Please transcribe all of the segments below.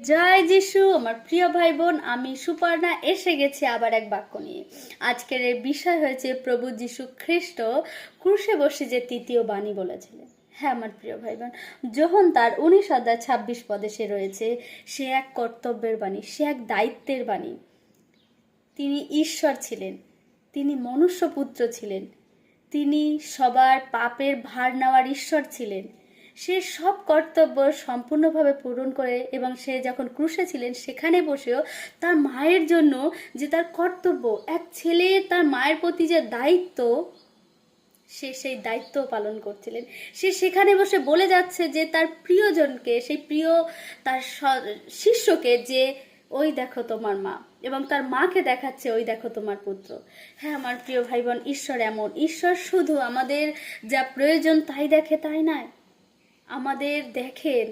জয় যিশু। আমার প্রিয় ভাই বোন, আমি সুপর্ণা এসে গেছি আবার এক বাক্য নিয়ে। আজকের এই বিষয় হয়েছে প্রভু যিশু খ্রিস্ট ক্রুশে বসে যে তৃতীয় বাণী বলেছিলেন। হ্যাঁ আমার প্রিয় ভাই বোন, যখন তার 19 অধ্যায় 26 পদে সে রয়েছে, সে এক কর্তব্যের বাণী, সে এক দায়িত্বের বাণী। তিনি ঈশ্বর ছিলেন, তিনি মনুষ্যপুত্র ছিলেন, তিনি সবার পাপের ভার নেওয়ার ঈশ্বর ছিলেন। সে সব কর্তব্য সম্পূর্ণভাবে পূরণ করে এবং সে যখন ক্রুশে ছিলেন সেখানে বসেও তার মায়ের জন্য যে তার কর্তব্য, এক ছেলে তার মায়ের প্রতি যে দায়িত্ব, সে সেই দায়িত্ব পালন করছিলেন। সে সেখানে বসে বলে যাচ্ছে যে তার প্রিয়জনকে, সেই প্রিয় তার শিষ্যকে, যে ওই দেখো তোমার মা, এবং তার মাকে দেখাচ্ছে ওই দেখো তোমার পুত্র। হ্যাঁ আমার প্রিয় ভাই বোন, ঈশ্বর এমন ঈশ্বর, শুধু আমাদের যা প্রয়োজন তাই দেখে তাই নয়, আমাদের দেখেন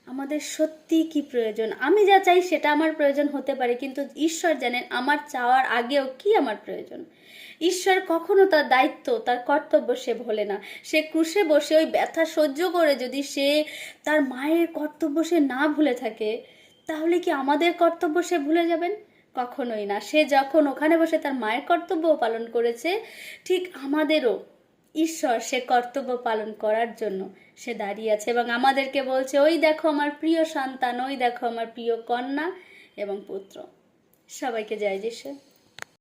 আমাদের সত্যি কি প্রয়োজন। আমি যা চাই সেটা আমার প্রয়োজন হতে পারে, কিন্তু ঈশ্বর জানেন আমার চাওয়ার আগেও কি আমার প্রয়োজন। ঈশ্বর কখনো তার দায়িত্ব, তার কর্তব্য সে ভোলে না। সে ক্রুশে বসে ওই ব্যথা সহ্য করে যদি সে তার মায়ের কর্তব্য সে না ভুলে থাকে, তাহলে কি আমাদের কর্তব্য সে ভুলে যাবেন? কখনোই না। সে যখন ওখানে বসে তার মায়ের কর্তব্যও পালন করেছে, ঠিক আমাদেরও ঈশ্বর সে কর্তব্য পালন করার জন্য সে দাঁড়িয়ে আছে এবং আমাদেরকে বলছে, ওই দেখো আমার প্রিয় সন্তান, ওই দেখো আমার প্রিয় কন্যা এবং পুত্র। সবাইকে জয় যিশু।